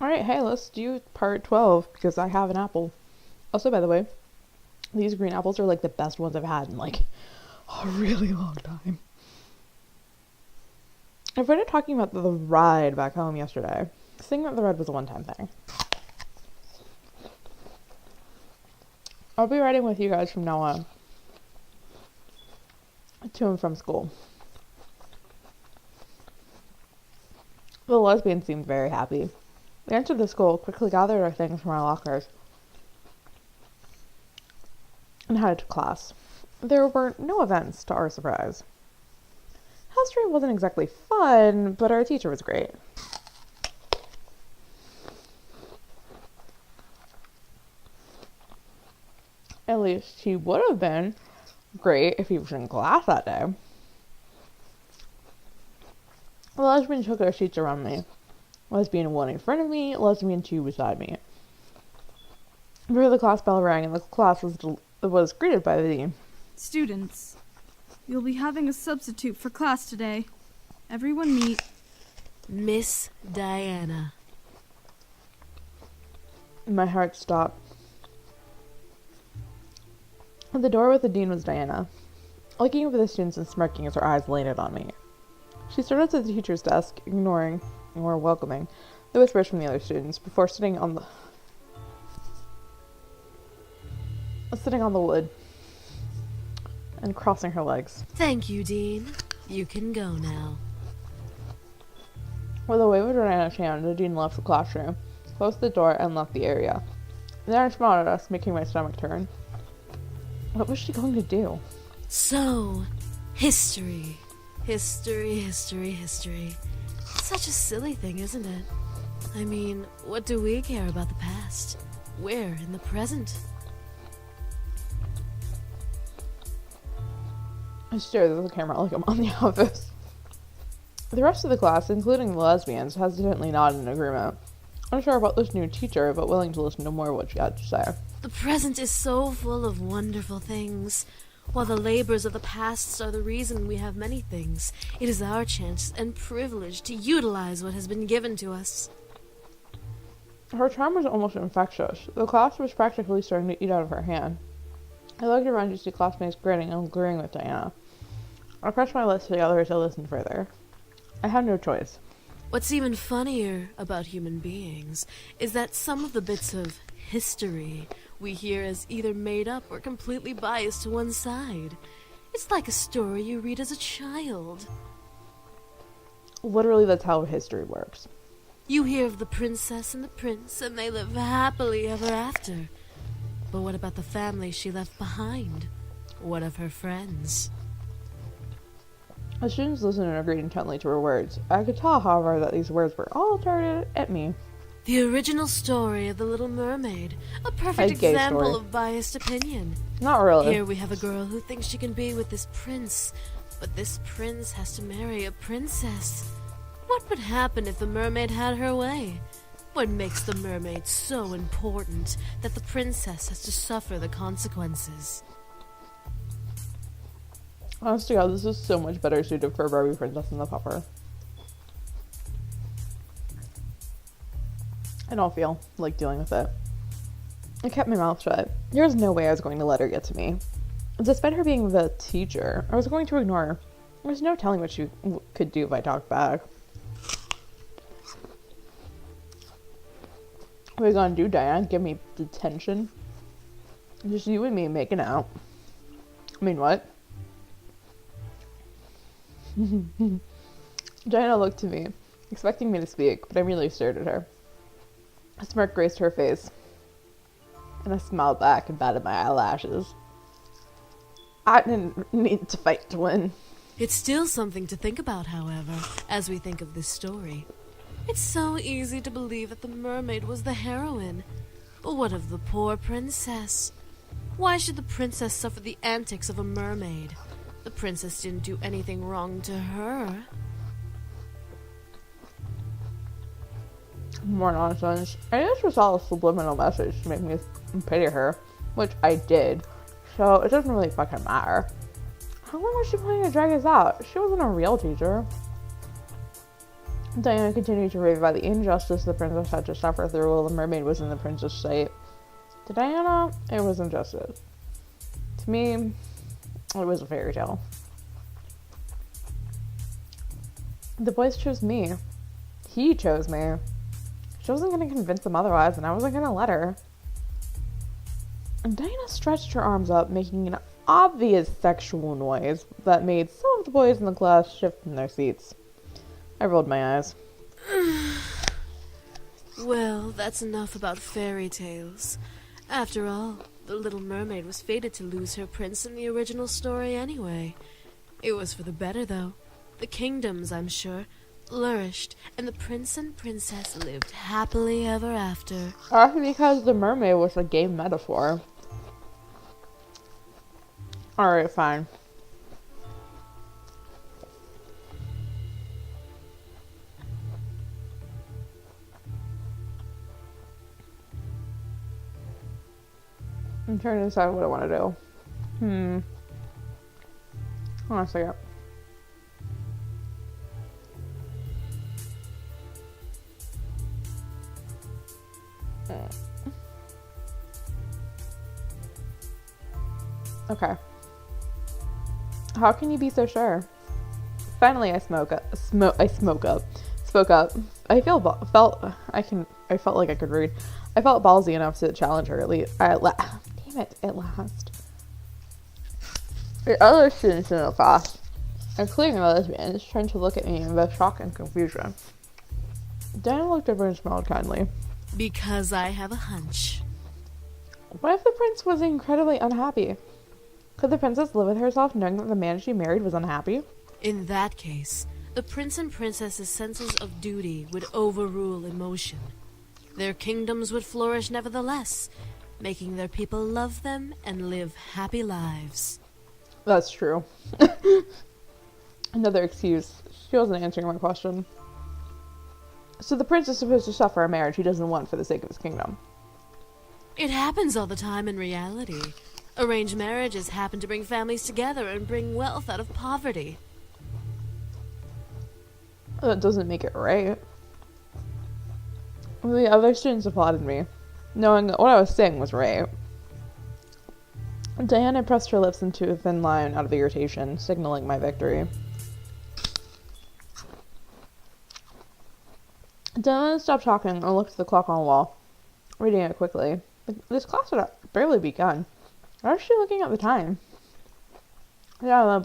Alright, hey, let's do part 12 because I have an apple. Also, by the way, these green apples are like the best ones I've had in like a really long time. I started talking about the ride back home yesterday, saying that the ride was a one-time thing. I'll be riding with you guys from now on, to and from school. The lesbian seemed very happy. We entered the school, quickly gathered our things from our lockers, and headed to class. There were no events, to our surprise. History wasn't exactly fun, but our teacher was great. At least he would have been great if he was in class that day. The lesbian took their seats around me. Lesbian 1 in front of me, lesbian 2 beside me. Before the class bell rang and the class was greeted by the dean. Students, you'll be having a substitute for class today. Everyone meet Miss Diana. My heart stopped. At the door with the dean was Diana, looking over the students and smirking as her eyes landed on me. She started to the teacher's desk, ignoring, or welcoming, the whispers from the other students before sitting on the wood and crossing her legs. Thank you, Dean. You can go now. With a wave of Diana's hand, the dean left the classroom, closed the door, and left the area. Diana smiled at us, making my stomach turn. What was she going to do? So, history. History. Such a silly thing, isn't it? I mean, what do we care about the past? We're in the present. I stared at the camera like I'm on The Office. The rest of the class, including the lesbians, hesitantly nodded in agreement. Unsure about this new teacher, but willing to listen to more of what she had to say. The present is so full of wonderful things. While the labors of the past are the reason we have many things, it is our chance and privilege to utilize what has been given to us. Her charm was almost infectious. The class was practically starting to eat out of her hand. I looked around to see classmates grinning and agreeing with Diana. I pressed my lips together as I listened further. I had no choice. What's even funnier about human beings is that some of the bits of history we hear as either made up or completely biased to one side. It's like a story you read as a child. Literally, that's how history works. You hear of the princess and the prince, and they live happily ever after. But what about the family she left behind? What of her friends? The students listened and agreed intently to her words. I could tell, however, that these words were all targeted at me. The original story of the Little Mermaid. A perfect example of biased opinion. Not really. Here we have a girl who thinks she can be with this prince, but this prince has to marry a princess. What would happen if the mermaid had her way? What makes the mermaid so important that the princess has to suffer the consequences? Honest to God, this is so much better suited for Barbie Princess and the Pupper. I don't feel like dealing with it. I kept my mouth shut. There was no way I was going to let her get to me. Despite her being the teacher, I was going to ignore her. There was no telling what she could do if I talked back. What are you gonna do, Diane? Give me detention? Just you and me making out. I mean, what? Diana looked to me, expecting me to speak, but I merely stared at her. A smirk graced her face, and I smiled back and batted my eyelashes. I didn't need to fight to win. It's still something to think about, however, as we think of this story. It's so easy to believe that the mermaid was the heroine. But what of the poor princess? Why should the princess suffer the antics of a mermaid? The princess didn't do anything wrong to her. More nonsense. I just was all a subliminal message to make me pity her, which I did, so it doesn't really fucking matter. How long was she planning to drag us out? She wasn't a real teacher. Diana continued to rave about the injustice the princess had to suffer through while the mermaid was in the prince's sight. To Diana, it was injustice. To me, it was a fairy tale. The boys chose me. He chose me. She wasn't going to convince them otherwise, and I wasn't going to let her. And Diana stretched her arms up, making an obvious sexual noise that made some of the boys in the class shift in their seats. I rolled my eyes. Well, that's enough about fairy tales. After all, the Little Mermaid was fated to lose her prince in the original story anyway. It was for the better, though. The kingdoms, I'm sure, flourished, and the prince and princess lived happily ever after. Because the mermaid was a gay metaphor. Alright, fine. I'm trying to decide what I want to do. Hold on a second. Okay. How can you be so sure? Finally, I spoke up. I felt like I could read. I felt ballsy enough to challenge her. Damn it! At last. The other students in the class, including the lesbians, turned to look at me in both shock and confusion. Diana looked over and smiled kindly. Because I have a hunch. What if the prince was incredibly unhappy? Could the princess live with herself knowing that the man she married was unhappy? In that case, the prince and princess's senses of duty would overrule emotion. Their kingdoms would flourish nevertheless, making their people love them and live happy lives. That's true. Another excuse. She wasn't answering my question. So the prince is supposed to suffer a marriage he doesn't want for the sake of his kingdom. It happens all the time in reality. Arranged marriages happen to bring families together and bring wealth out of poverty. That doesn't make it right. The other students applauded me, knowing that what I was saying was right. Diana pressed her lips into a thin line out of irritation, signaling my victory. Diana stopped talking and looked at the clock on the wall, reading it quickly. This class had barely begun. Why was she looking at the time? Diana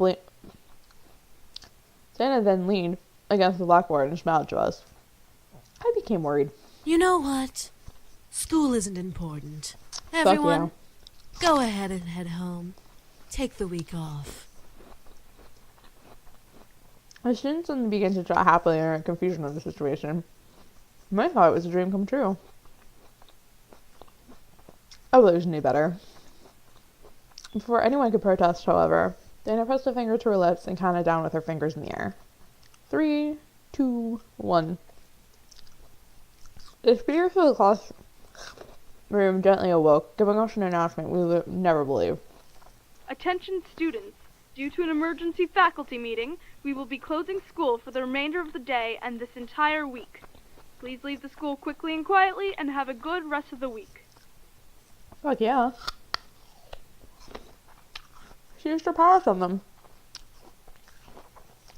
then leaned against the blackboard and smiled to us. I became worried. You know what? School isn't important. Fuck Everyone, yeah. go ahead and head home. Take the week off. The students then began to chat happily in their confusion of the situation. I thought it was a dream come true. Others knew better. Before anyone could protest, however, Diana pressed a finger to her lips and counted down with her fingers in the air. 3, 2, 1. The speaker through the classroom gently awoke, giving us an announcement we would never believe. Attention students. Due to an emergency faculty meeting, we will be closing school for the remainder of the day and this entire week. Please leave the school quickly and quietly and have a good rest of the week. Fuck yeah. She used her powers on them.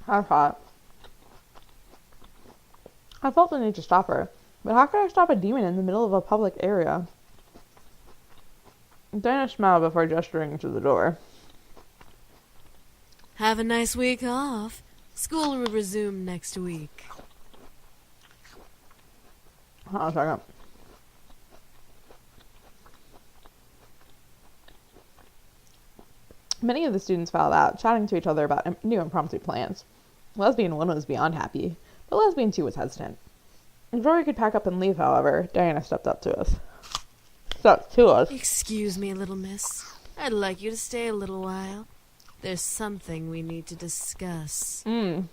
That's hot. I felt the need to stop her, but how could I stop a demon in the middle of a public area? Diana smiled before gesturing to the door. Have a nice week off. School will resume next week. Hold on a second. Many of the students filed out, chatting to each other about new impromptu plans. Lesbian 1 was beyond happy, but Lesbian 2 was hesitant. Before we could pack up and leave, however, Diana stepped up to us. Excuse me, little miss. I'd like you to stay a little while. There's something we need to discuss. There's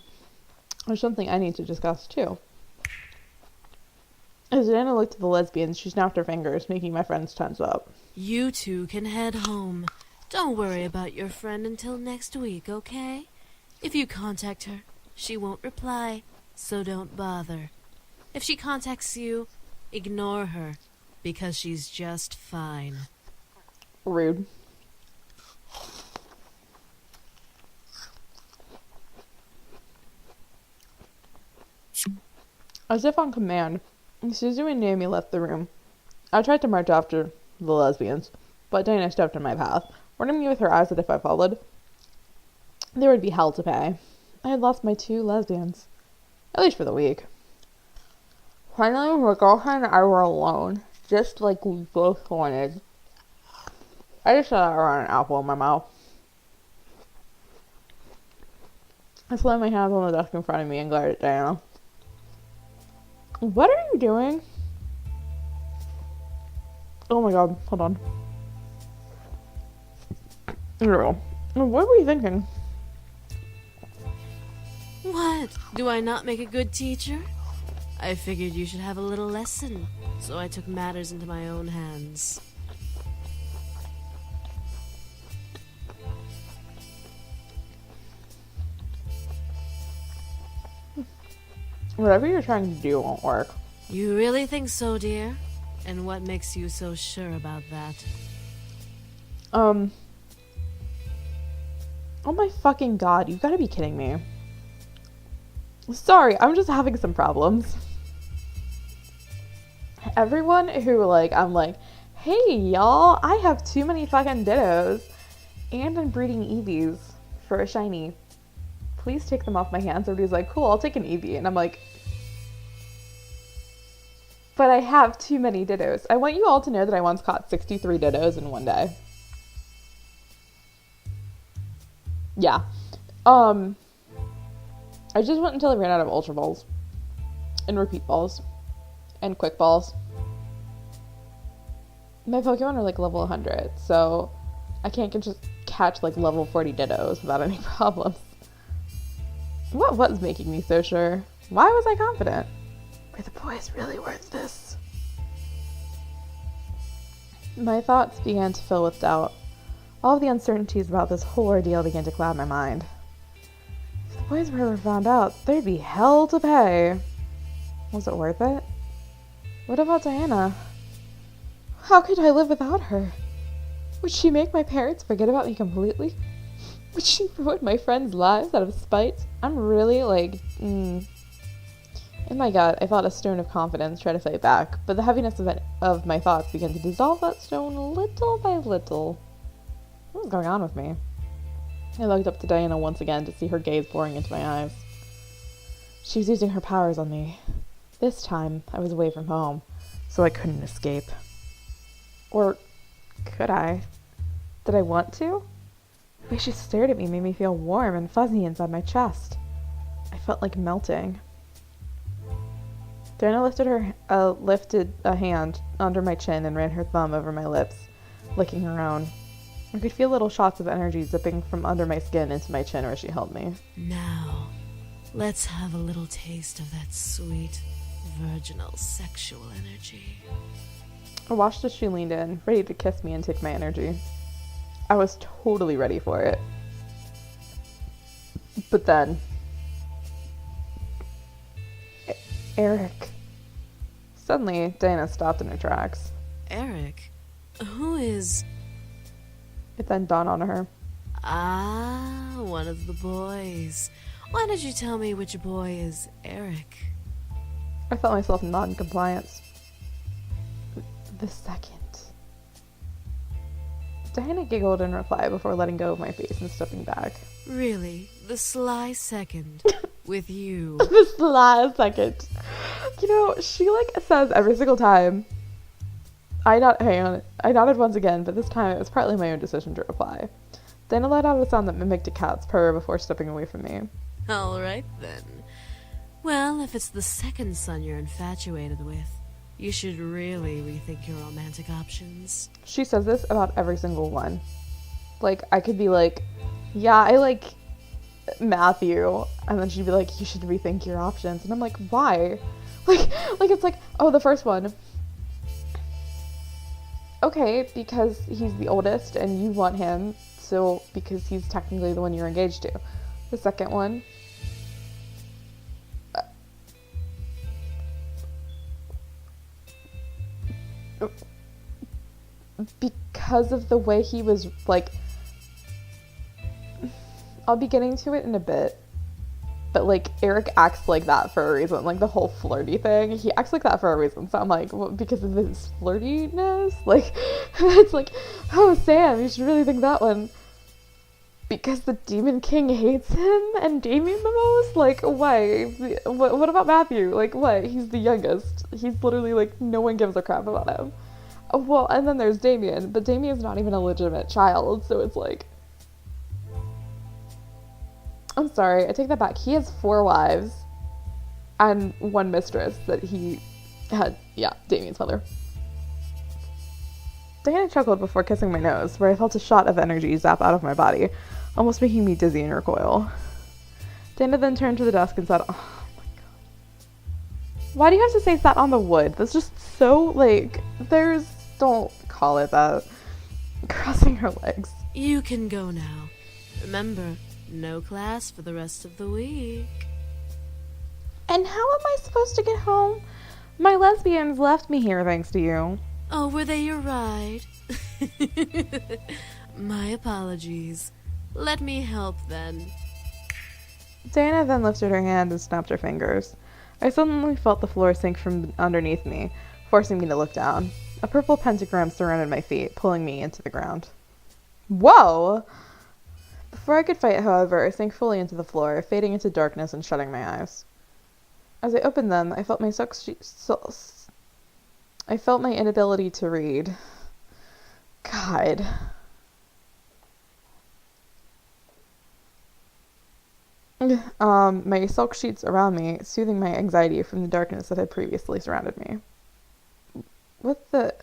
something I need to discuss, too. As Diana looked at the lesbians, she snapped her fingers, making my friends tense up. You two can head home. Don't worry about your friend until next week, okay? If you contact her, she won't reply, so don't bother. If she contacts you, ignore her, because she's just fine. Rude. As if on command, Suzu and Naomi left the room. I tried to march after the lesbians, but Dana stepped in my path, warning me with her eyes that if I followed, there would be hell to pay. I had lost my 2 lesbians, at least for the week. Finally, my girlfriend and I were alone, just like we both wanted. I just thought I had an apple in my mouth. I slammed my hands on the desk in front of me and glared at Diana. What are you doing? Oh my god, hold on. Girl, what were you thinking? What? Do I not make a good teacher? I figured you should have a little lesson, so I took matters into my own hands. Whatever you're trying to do won't work. You really think so, dear? And what makes you so sure about that? Oh my fucking god, you gotta be kidding me. Sorry, I'm just having some problems. Everyone who, like, I'm like, hey, y'all, I have too many fucking dittos, and I'm breeding Eevees for a shiny. Please take them off my hands. Everybody's like, cool, I'll take an Eevee. And I'm like, but I have too many dittos. I want you all to know that I once caught 63 dittos in one day. Yeah. I just went until I ran out of Ultra Balls. And Repeat Balls. And Quick Balls. My Pokemon are like level 100, so I can't just catch like level 40 dittos without any problems. What was making me so sure? Why was I confident? Were the boys really worth this? My thoughts began to fill with doubt. All of the uncertainties about this whole ordeal began to cloud my mind. If the boys were ever found out, there'd be hell to pay. Was it worth it? What about Diana? How could I live without her? Would she make my parents forget about me completely? Would she ruin my friends' lives out of spite? I'm really like, In my gut, I felt a stone of confidence try to fight back, but the heaviness of my thoughts began to dissolve that stone little by little. What was going on with me? I looked up to Diana once again to see her gaze boring into my eyes. She was using her powers on me. This time, I was away from home, so I couldn't escape. Or could I? Did I want to? The way she stared at me made me feel warm and fuzzy inside my chest. I felt like melting. Diana lifted a hand under my chin and ran her thumb over my lips, licking her own. I could feel little shots of energy zipping from under my skin into my chin where she held me. Now, let's have a little taste of that sweet, virginal sexual energy. I watched as she leaned in, ready to kiss me and take my energy. I was totally ready for it. But then... Eric. Suddenly, Diana stopped in her tracks. Eric? Who is... It then dawned on her. Ah, one of the boys. Why don't you tell me which boy is Eric? I felt myself nod in compliance. The second. Diana giggled in reply before letting go of my face and stepping back. Really? The sly second? With you? The sly second. You know, she like says every single time. I nodded once again, but this time it was partly my own decision to reply. Diana let out a sound that mimicked a cat's purr before stepping away from me. All right, then. Well, if it's the second son you're infatuated with, you should really rethink your romantic options. She says this about every single one. Like, I could be like, yeah, I like Matthew, and then she'd be like, you should rethink your options. And I'm like, why? Like it's like, oh, the first one. Okay, because he's the oldest and you want him, so because he's technically the one you're engaged to. The second one, because of the way he was, like, I'll be getting to it in a bit, but, like, Eric acts like that for a reason. Like, the whole flirty thing, he acts like that for a reason. So I'm like, well, because of his flirtiness? Like, it's like, oh, Sam, you should really think that one. Because the Demon King hates him and Damien the most? Like, why? What about Matthew? Like, what? He's the youngest. He's literally, like, no one gives a crap about him. Well, and then there's Damien, but Damien's not even a legitimate child, so it's like... I'm sorry, I take that back. He has 4 wives and 1 mistress that he had, yeah, Damien's mother. Diana chuckled before kissing my nose, where I felt a shot of energy zap out of my body, almost making me dizzy and recoil. Dana then turned to the desk and said, oh my god. Why do you have to say sat on the wood? That's just so, like, don't call it that. Crossing her legs. You can go now. Remember, no class for the rest of the week. And how am I supposed to get home? My lesbians left me here thanks to you. Oh, were they your ride? My apologies. Let me help then. Diana then lifted her hand and snapped her fingers. I suddenly felt the floor sink from underneath me, forcing me to look down. A purple pentagram surrounded my feet, pulling me into the ground. Whoa! Before I could fight, however, I sank fully into the floor, fading into darkness and shutting my eyes. As I opened them, I felt my inability to read. God. My silk sheets around me, soothing my anxiety from the darkness that had previously surrounded me. What the...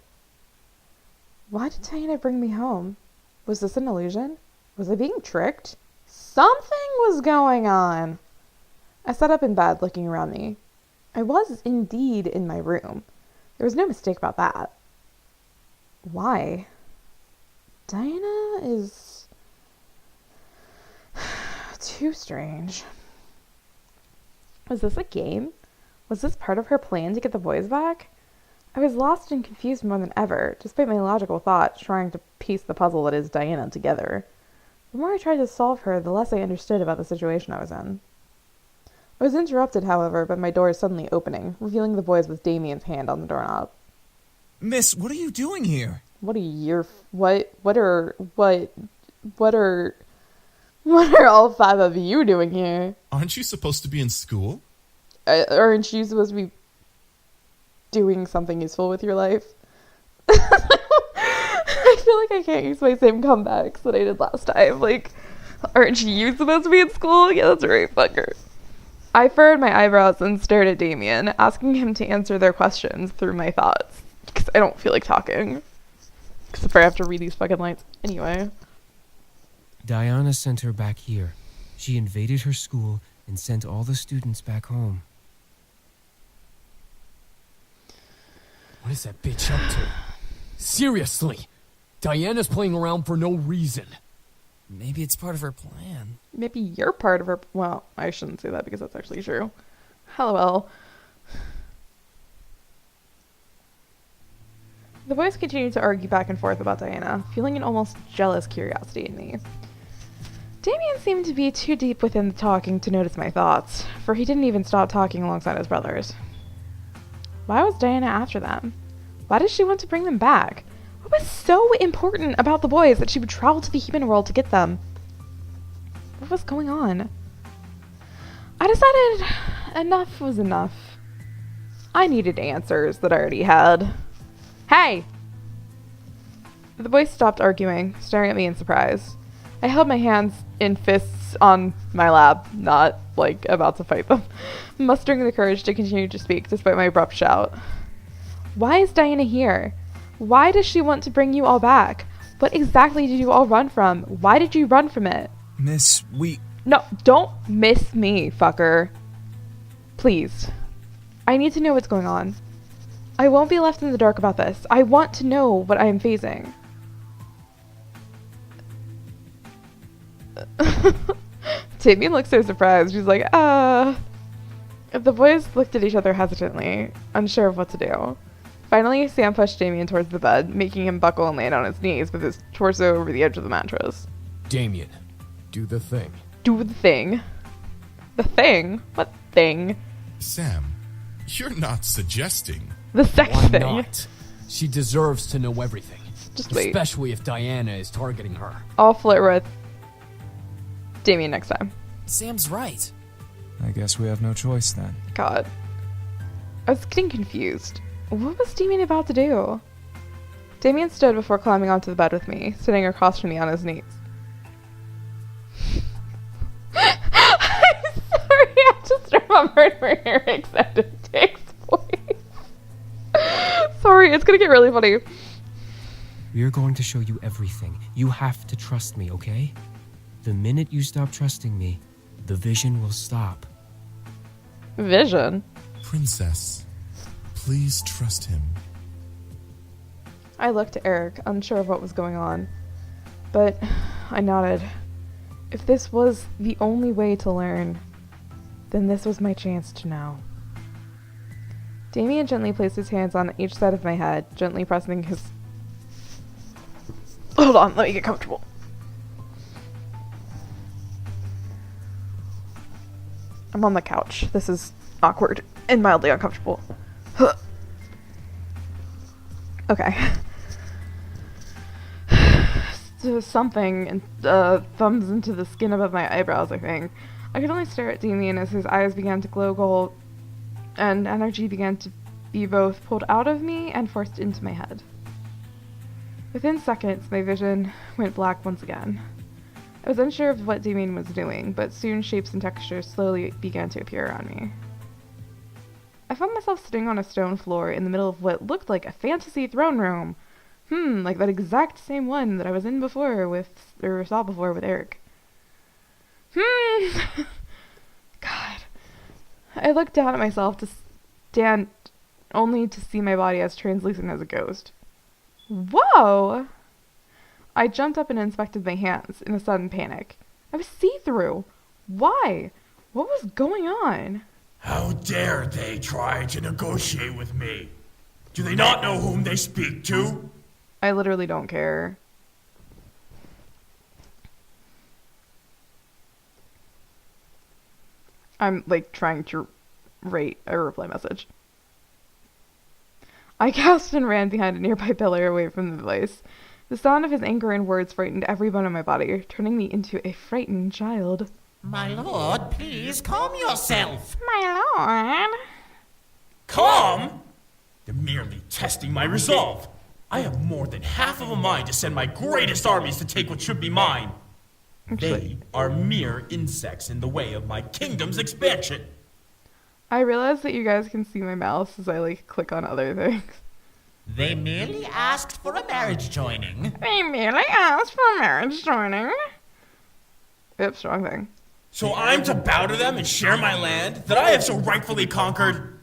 Why did Diana bring me home? Was this an illusion? Was I being tricked? Something was going on. I sat up in bed, looking around me. I was indeed in my room. There was no mistake about that. Why? Diana is... too strange. Was this a game? Was this part of her plan to get the boys back? I was lost and confused more than ever, despite my logical thoughts trying to piece the puzzle that is Diana together. The more I tried to solve her, the less I understood about the situation I was in. I was interrupted, however, by my door suddenly opening, revealing the boys with Damien's hand on the doorknob. Miss, what are you doing here? What are all 5 of you doing here? Aren't you supposed to be in school? Aren't you supposed to be doing something useful with your life? I feel like I can't use my same comebacks that I did last time. Like, aren't you supposed to be in school? Yeah, that's right, fucker. I furrowed my eyebrows and stared at Damien, asking him to answer their questions through my thoughts. Because I don't feel like talking. Except for I have to read these fucking lines anyway. Diana sent her back here. She invaded her school and sent all the students back home. What is that bitch up to? Seriously! Diana's playing around for no reason. Maybe it's part of her plan. Maybe you're part of her... Well, I shouldn't say that because that's actually true. LOL. The boys continued to argue back and forth about Diana, feeling an almost jealous curiosity in me. Damien seemed to be too deep within the talking to notice my thoughts, for he didn't even stop talking alongside his brothers. Why was Diana after them? Why did she want to bring them back? What was so important about the boys that she would travel to the human world to get them? What was going on? I decided enough was enough. I needed answers that I already had. Hey! The boys stopped arguing, staring at me in surprise. I held my hands in fists on my lap, not, like, about to fight them, mustering the courage to continue to speak despite my abrupt shout. Why is Diana here? Why does she want to bring you all back? What exactly did you all run from? Why did you run from it? Miss, No, don't miss me, fucker. Please. I need to know what's going on. I won't be left in the dark about this. I want to know what I am facing. Damien looks so surprised. She's like, The boys looked at each other hesitantly, unsure of what to do. Finally, Sam pushed Damien towards the bed, making him buckle and land on his knees with his torso over the edge of the mattress. Damien, do the thing. Do the thing. The thing? What thing? Sam, you're not suggesting. The sex Why thing. not? She deserves to know everything. Just wait. Especially if Diana is targeting her. I'll flirt with Damien next time. Sam's right. I guess we have no choice then. God. I was getting confused. What was Damien about to do? Damien stood before climbing onto the bed with me, sitting across from me on his knees. I'm sorry, I just remembered where Eric said it takes place. Sorry, it's gonna get really funny. We're going to show you everything. You have to trust me, okay? The minute you stop trusting me, the vision will stop. Vision? Princess, please trust him. I looked at Eric, unsure of what was going on. But I nodded. If this was the only way to learn, then this was my chance to know. Damien gently placed his hands on each side of my head, gently pressing his... Hold on, let me get comfortable. I'm on the couch. This is awkward and mildly uncomfortable. Okay. So something and thumbs into the skin above my eyebrows, I think. I could only stare at Damien as his eyes began to glow gold and energy began to be both pulled out of me and forced into my head. Within seconds, my vision went black once again. I was unsure of what Damien was doing, but soon shapes and textures slowly began to appear around me. I found myself sitting on a stone floor in the middle of what looked like a fantasy throne room. Like that exact same one that I was in before or saw before with Eric. God. I looked down at myself to stand only to see my body as translucent as a ghost. Whoa! I jumped up and inspected my hands in a sudden panic. I was see-through. Why? What was going on? How dare they try to negotiate with me? Do they not know whom they speak to? I literally don't care. I'm, trying to rate a reply message. I gasped and ran behind a nearby pillar away from the device. The sound of his anger and words frightened every bone in my body, turning me into a frightened child. My lord, please calm yourself. My lord? Calm? They're merely testing my resolve. I have more than half of a mind to send my greatest armies to take what should be mine. They are mere insects in the way of my kingdom's expansion. I realize that you guys can see my mouse as I, click on other things. They merely asked for a marriage joining. They merely asked for a marriage joining. Oops, wrong thing. So I'm to bow to them and share my land that I have so rightfully conquered?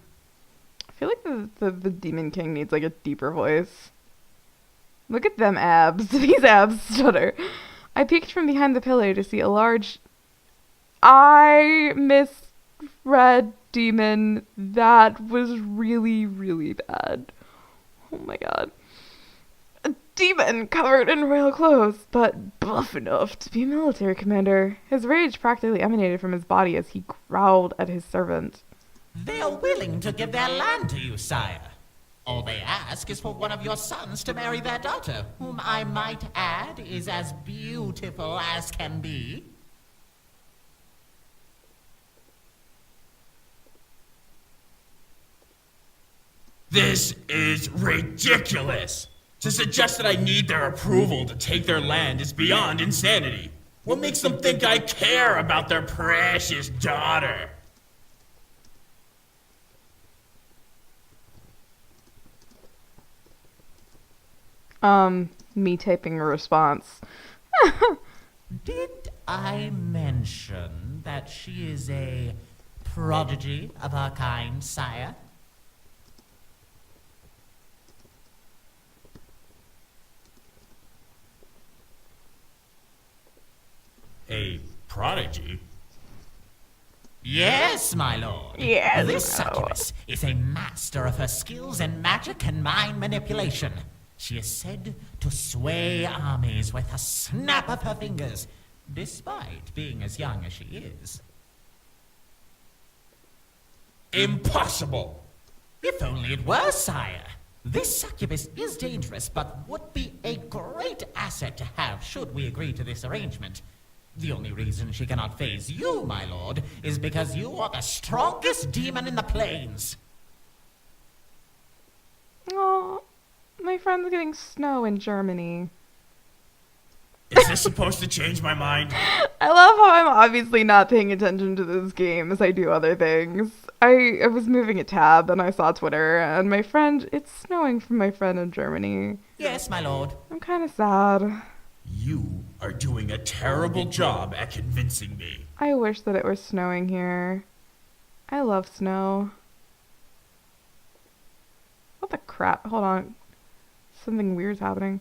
I feel like the Demon King needs, a deeper voice. Look at them abs. These abs stutter. I peeked from behind the pillar to see a large... I misread demon. That was really, really bad. Oh my god. A demon covered in royal clothes, but buff enough to be a military commander. His rage practically emanated from his body as he growled at his servant. They are willing to give their land to you, sire. All they ask is for one of your sons to marry their daughter, whom I might add is as beautiful as can be. This is ridiculous. To suggest that I need their approval to take their land is beyond insanity. What makes them think I care about their precious daughter? Me typing a response. Did I mention that she is a prodigy of her kind, sire? A prodigy? Yes, my lord. Yes, This my lord. succubus is a master of her skills in magic and mind manipulation. She is said to sway armies with a snap of her fingers, despite being as young as she is. Impossible! If only it were, sire. This succubus is dangerous, but would be a great asset to have should we agree to this arrangement. The only reason she cannot faze you, my lord, is because you are the strongest demon in the plains. Oh, my friend's getting snow in Germany. Is this supposed to change my mind? I love how I'm obviously not paying attention to this game as I do other things. I was moving a tab and I saw Twitter and my friend, it's snowing for my friend in Germany. Yes, my lord. I'm kind of sad. You are doing a terrible job at convincing me. I wish that it were snowing here. I love snow. What the crap? Hold on. Something weird's happening.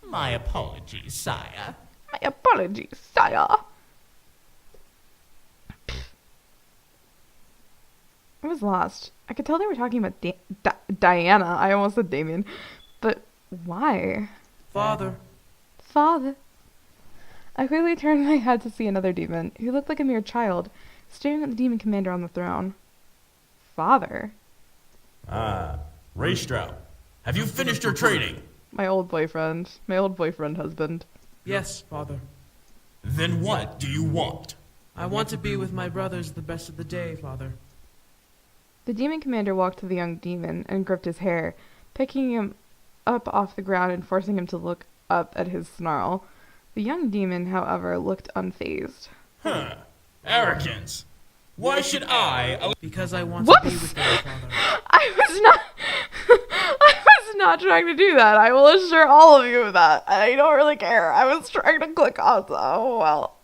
My apologies, sire. My apologies, sire. I was lost. I could tell they were talking about Diana. I almost said Damien. But why? Father. Father. I quickly turned my head to see another demon, who looked like a mere child, staring at the demon commander on the throne. Father? Ah, Ray Stroud. Have you finished your training? My old boyfriend. My old boyfriend husband. Yes, Father. Then what do you want? I want to be with my brothers the best of the day, Father. The demon commander walked to the young demon and gripped his hair, picking him up off the ground and forcing him to look up at his snarl. The young demon, however, looked unfazed. Huh. Arrogance. Why should I... Because I want Whoops! to be with them, Father. I was not trying to do that. I will assure all of you of that. I don't really care. I was trying to click on, so well.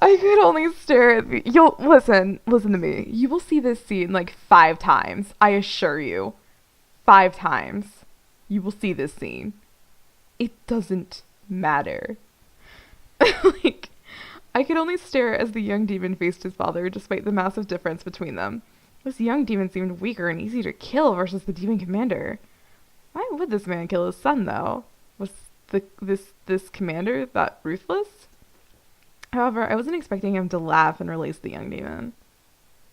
I could only stare at the... Listen to me. You will see this scene like 5 times. I assure you. 5 times. You will see this scene. It doesn't matter. Like, I could only stare as the young demon faced his father, despite the massive difference between them. This young demon seemed weaker and easier to kill versus the demon commander. Why would this man kill his son, though? Was this commander that ruthless? However, I wasn't expecting him to laugh and release the young demon.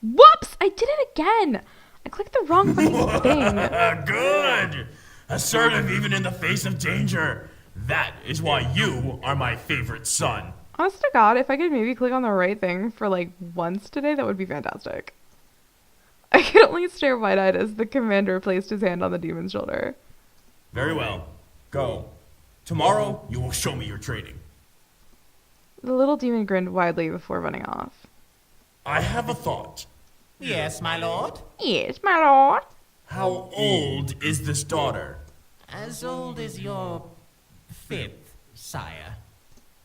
Whoops! I did it again! I clicked the wrong fucking thing. Good! Assertive even in the face of danger. That is why you are my favorite son. Honest to God, if I could maybe click on the right thing for like once today, that would be fantastic. I could only stare wide-eyed as the commander placed his hand on the demon's shoulder. Very well. Go. Tomorrow, you will show me your training. The little demon grinned widely before running off. I have a thought. Yes, my lord. Yes, my lord. How old is this daughter? As old as your 5th, sire.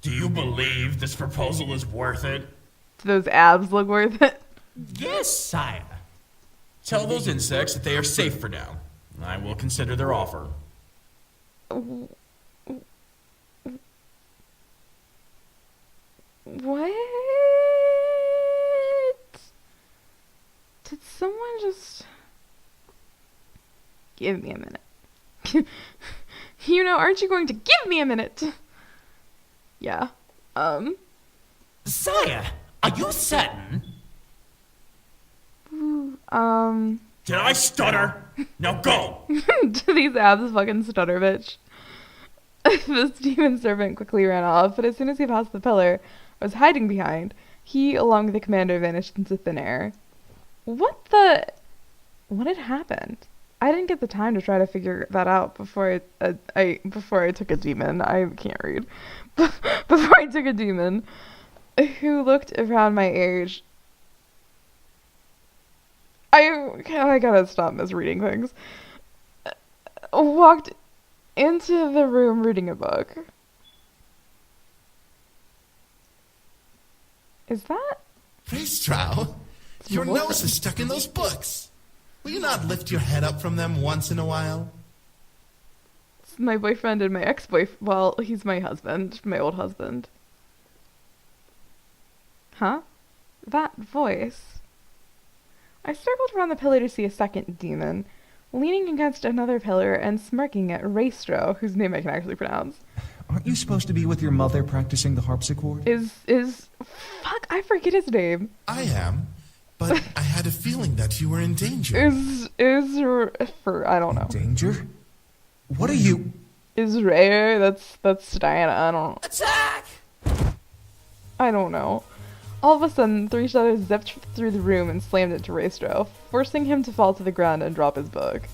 Do you believe this proposal is worth it? Do those abs look worth it? Yes, sire. Tell those insects that they are safe for now. I will consider their offer. What? Did someone just... Give me a minute. You know, aren't you going to give me a minute? Yeah. Sire, are you certain? Did I stutter? Now go! Do these abs fucking stutter, bitch? This demon servant quickly ran off, but as soon as he passed the pillar I was hiding behind, he, along with the commander, vanished into thin air. What had happened? I didn't get the time to try to figure that out before I took a demon. I can't read. Before I took a demon who looked around my age. I gotta stop misreading things. Walked into the room reading a book. Is that? Facetrow, your nose is stuck in those books. Will you not lift your head up from them once in a while? It's my boyfriend and my ex-boyfriend. Well, he's my husband, my old husband. Huh? that voice? I circled around the pillar to see a second demon, leaning against another pillar and smirking at Raystro, whose name I can actually pronounce. Aren't you supposed to be with your mother practicing the harpsichord? Fuck, I forget his name. I am, but I had a feeling that you were in danger. I don't know. Danger? What are you? Rare, that's Diana, I don't... Attack! I don't know. All of a sudden, Three Shadows zipped through the room and slammed into Raystro, forcing him to fall to the ground and drop his book.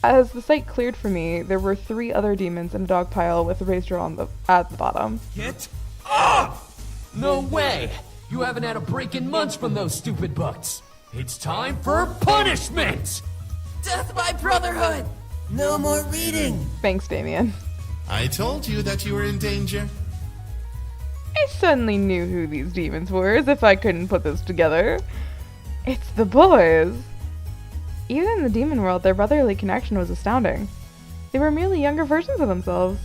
As the sight cleared for me, there were 3 other demons in a dog pile with Raystro at the bottom. Get up! No way! You haven't had a break in months from those stupid books. It's time for punishment! Death by brotherhood! No more reading! Thanks, Damien. I told you that you were in danger. I suddenly knew who these demons were, as if I couldn't put this together. It's the boys! Even in the demon world, their brotherly connection was astounding. They were merely younger versions of themselves.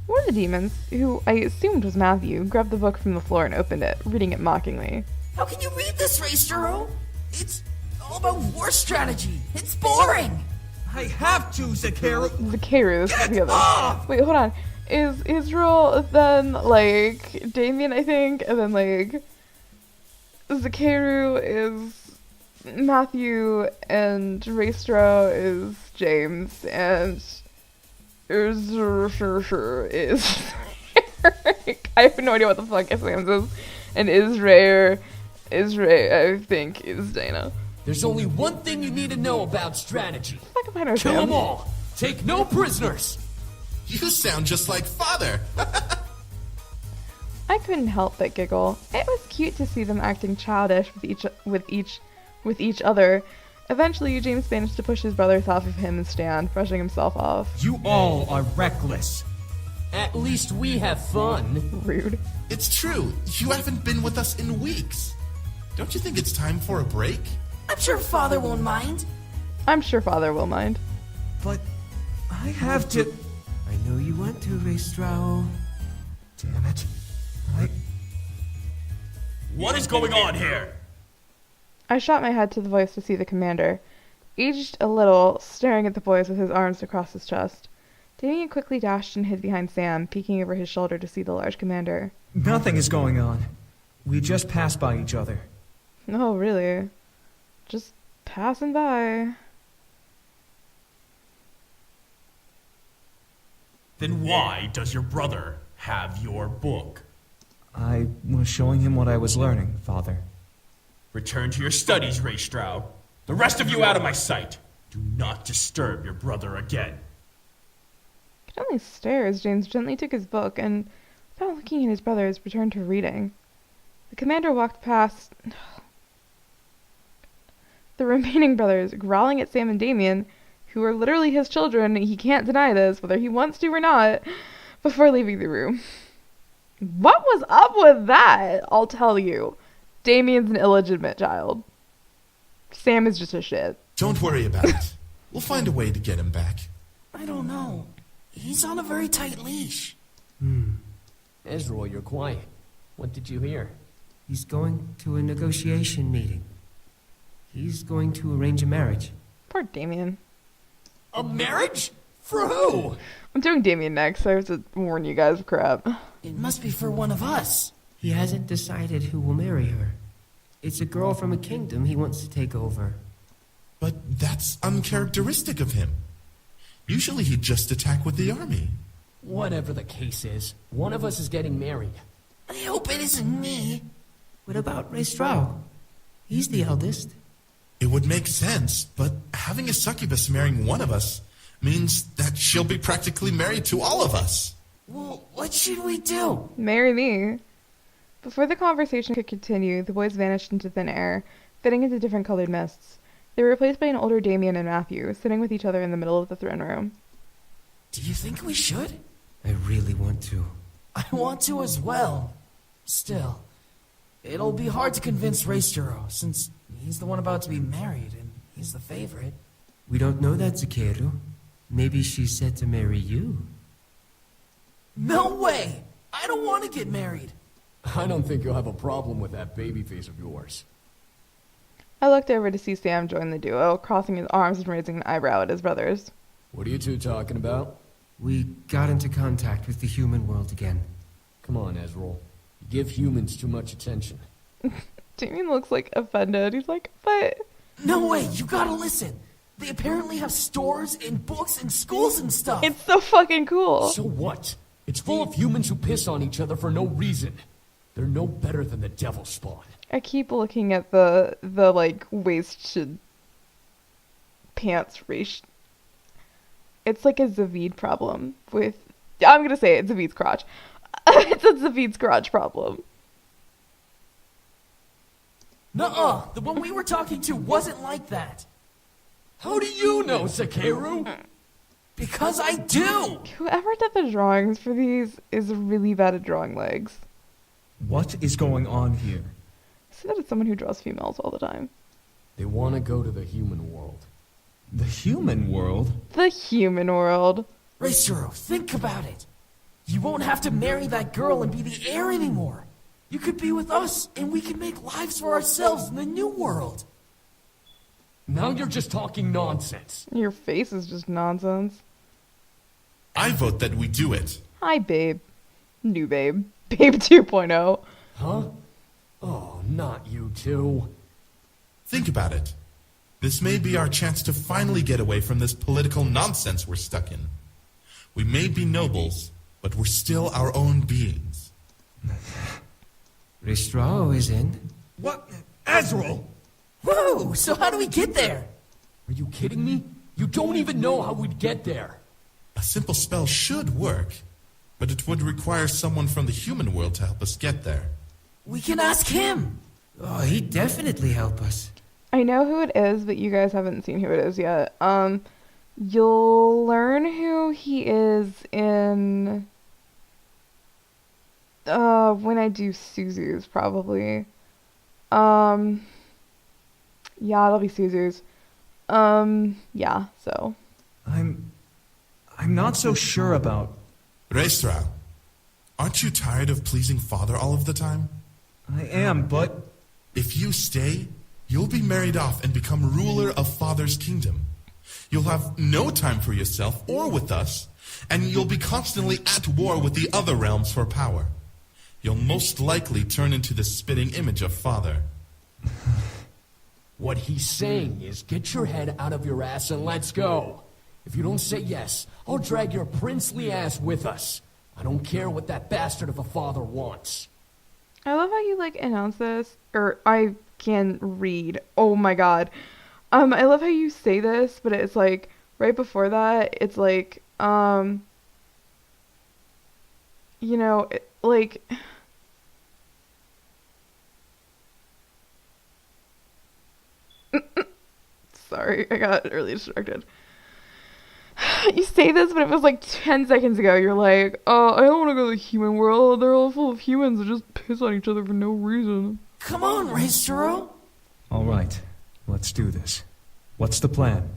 One of the demons, who I assumed was Matthew, grabbed the book from the floor and opened it, reading it mockingly. How can you read this, Raystro? It's all about war strategy. It's boring! I have to, Zakaru! Zakaru, this is the other. Wait, hold on. Is Israel then, like, Damien, I think, and then, like, Zakaru is Matthew, and Raystro is James, and is I have no idea what the fuck Sam's is, and Ray, I think, is Dana. There's only one thing you need to know about strategy. Kill them all! Take no prisoners! You sound just like father! I couldn't help but giggle. It was cute to see them acting childish with each other. Eventually, James managed to push his brothers off of him and stand, brushing himself off. You all are reckless. At least we have fun. Rude. It's true. You haven't been with us in weeks. Don't you think it's time for a break? I'm sure Father won't mind. I'm sure Father will mind. But I have to... I know you want to, Raystro. Damn it. What is going on here? I shot my head to the voice to see the commander, aged a little, staring at the boys with his arms across his chest. Damien quickly dashed and hid behind Sam, peeking over his shoulder to see the large commander. Nothing is going on. We just passed by each other. Oh, really? Just passing by. Then why does your brother have your book? I was showing him what I was learning, Father. Return to your studies, Raystro. The rest of you out of my sight. Do not disturb your brother again. I could only stare as James gently took his book and, without looking at his brothers, returned to reading. The commander walked past the remaining brothers, growling at Sam and Damien, who are literally his children. He can't deny this, whether he wants to or not, before leaving the room. What was up with that? I'll tell you. Damien's an illegitimate child. Sam is just a shit. Don't worry about it. We'll find a way to get him back. I don't know. He's on a very tight leash. Ezra, you're quiet. What did you hear? He's going to a negotiation meeting. He's going to arrange a marriage. Poor Damien. A marriage? For who? I'm doing Damien next, so I have to warn you guys of crap. It must be for one of us. He hasn't decided who will marry her. It's a girl from a kingdom he wants to take over. But that's uncharacteristic of him. Usually he'd just attack with the army. Whatever the case is, one of us is getting married. I hope it isn't me. What about Raystro? He's the eldest. It would make sense, but having a succubus marrying one of us means that she'll be practically married to all of us. Well, what should we do? Marry me. Before the conversation could continue, the boys vanished into thin air, fitting into different colored mists. They were replaced by an older Damien and Matthew, sitting with each other in the middle of the throne room. Do you think we should? I really want to. I want to as well. Still, it'll be hard to convince Raystro, since he's the one about to be married, and he's the favorite. We don't know that, Zakaru. Maybe she's set to marry you. No way! I don't want to get married. I don't think you'll have a problem with that baby face of yours. I looked over to see Sam join the duo, crossing his arms and raising an eyebrow at his brothers. What are you two talking about? We got into contact with the human world again. Come on, Ezreal. You give humans too much attention. Damien looks like offended. He's like, but... No way, you gotta listen. They apparently have stores and books and schools and stuff. It's so fucking cool. So what? It's full of humans who piss on each other for no reason. They're no better than the devil spawn. I keep looking at the like, waisted pants race. It's like a Zavid problem with... I'm gonna say it, Zavid's crotch. It's a Zavid's crotch problem. Nuh-uh, the one we were talking to wasn't like that. How do you know, Sakeru? Because I do! Whoever did the drawings for these is really bad at drawing legs. What is going on here? See that it's someone who draws females all the time. They want to go to the human world. The human world? The human world. Raisturo, think about it. You won't have to marry that girl and be the heir anymore. You could be with us, and we can make lives for ourselves in the new world. Now you're just talking nonsense. Your face is just nonsense. I vote that we do it. Hi, babe. New babe. Babe 2.0. Huh? Oh, not you two. Think about it. This may be our chance to finally get away from this political nonsense we're stuck in. We may be nobles, but we're still our own beings. Ristrao is in. What? Ezreal! Whoa, so how do we get there? Are you kidding me? You don't even know how we'd get there. A simple spell should work, but it would require someone from the human world to help us get there. We can ask him. Oh, he'd definitely help us. I know who it is, but you guys haven't seen who it is yet. You'll learn who he is in... when I do Suzu's, probably. Yeah, it'll be Suzu's. Yeah, so. I'm not so sure about... Reistra, aren't you tired of pleasing Father all of the time? I am, but... If you stay, you'll be married off and become ruler of Father's kingdom. You'll have no time for yourself or with us, and you'll be constantly at war with the other realms for power. You'll most likely turn into the spitting image of Father. What he's saying is get your head out of your ass and let's go. If you don't say yes, I'll drag your princely ass with us. I don't care what that bastard of a father wants. I love how you, like, announce this. Or, I can read. Oh my god. I love how you say this, but it's, like, right before that, it's, like, you know, like... Sorry, I got really distracted. You say this, but it was like 10 seconds ago. You're like, I don't want to go to the human world. They're all full of humans that just piss on each other for no reason. Come on, Raisturo. All right, let's do this. What's the plan?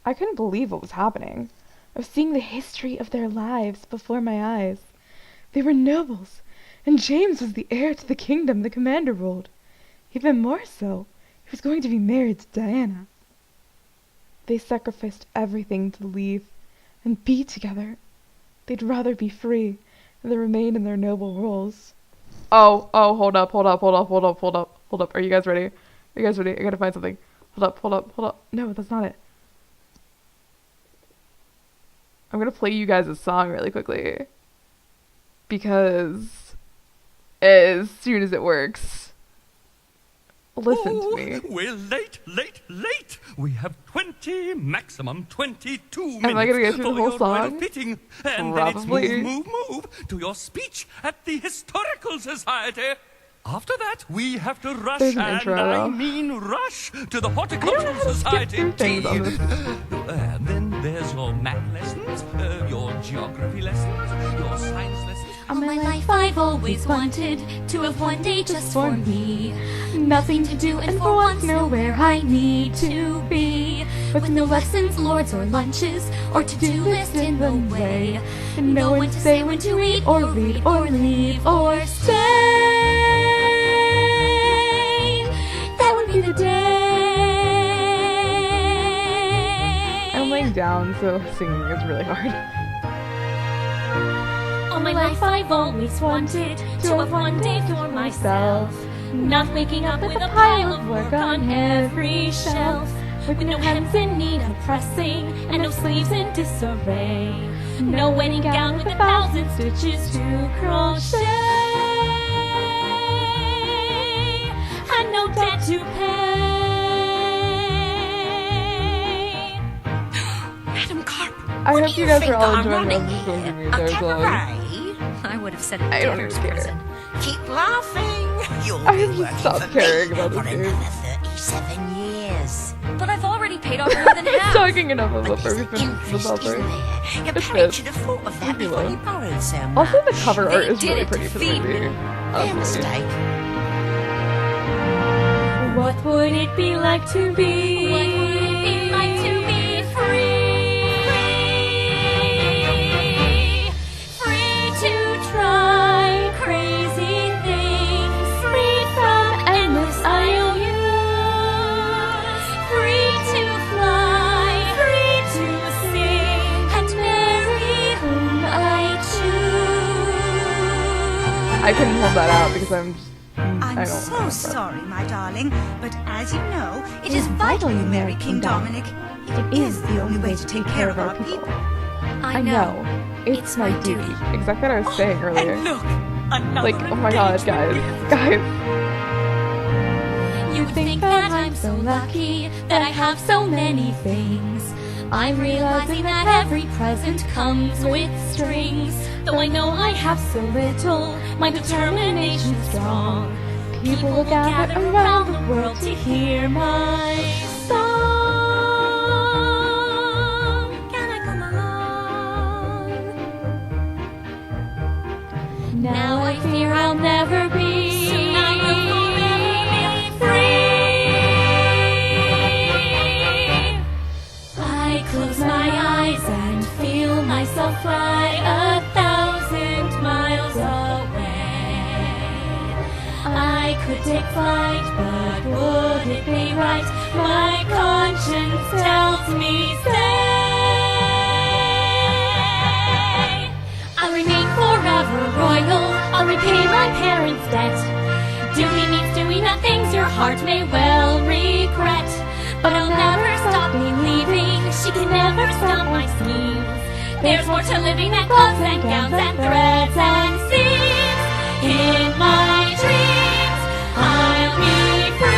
I couldn't believe what was happening. I was seeing the history of their lives before my eyes. They were nobles, and James was the heir to the kingdom the commander ruled. Even more so, he was going to be married to Diana. They sacrificed everything to leave and be together. They'd rather be free than remain in their noble roles. Oh, hold up. Are you guys ready? I gotta find something. Hold up. No, that's not it. I'm gonna play you guys a song really quickly. Because as soon as it works, listen to me. We're late. We have 20, maximum 22 minutes. Am I gonna get through the whole song? Fitting, and Probably. then it's move to your speech at the Historical Society. After that, we have to rush, There's an and intro, I though. mean rush to the Horticultural Society. Then there's your math lessons, your geography lessons, your science lessons. All my life I've always wanted to have one day just for me. Nothing to do and for once nowhere I need to be. with no lessons, lords, or lunches, or to-do list in the way, and no one to say when to eat, or read, or leave, or stay. That would be the day. I'm laying down, so singing is really hard. All my life I've always wanted to have one day for myself. Not waking up with a pile of work on every shelf, with no hands in need of pressing, and no sleeves in disarray, no wedding gown with 1,000 stitches to crochet, and no debt to pay. Madam Carp, I hope you guys are all enjoying the episode of me. There's I would have said it. I don't even care. Keep laughing. You'll I be have working stopped for caring me about for this game. another 37 years. But I've already paid off more than half. Talking enough about Barbie the Bubble. Your It's parents good. should have thought of that before you borrowed so much. Also, the cover art They is did really it pretty to for the feed movie. me. Their mistake. What would it be like to be? What would it be like to be free? Free to try crazy things. Free from endless IOUs. Free to fly. Free to sing. And marry whom I choose. I couldn't hold that out because I'm just. I'm I don't so sorry, my darling, but as you know, it is vital you marry King Dominic. It is the only way to take care of our people. I know. It's my duty. Exactly what I was saying earlier. And look, another Like, oh my god, guys. Guys. You think that I'm so lucky that I have so many things. I'm realizing that every present comes with strings. Though I know I have so little, my determination's strong. People will gather around the world to hear my song. Can I come along? Now I fear I'll never be free. I close my eyes and feel myself fly 1,000 miles away. I could take flight, but would it be right? My conscience tells me stay. I'll remain forever royal. I'll repay my parents' debt. Doing means doing the things your heart may well regret. But I'll never stop believing. She can never stop my schemes. There's more to living than clothes and gowns and threads and seams. In my dreams, I'll be free.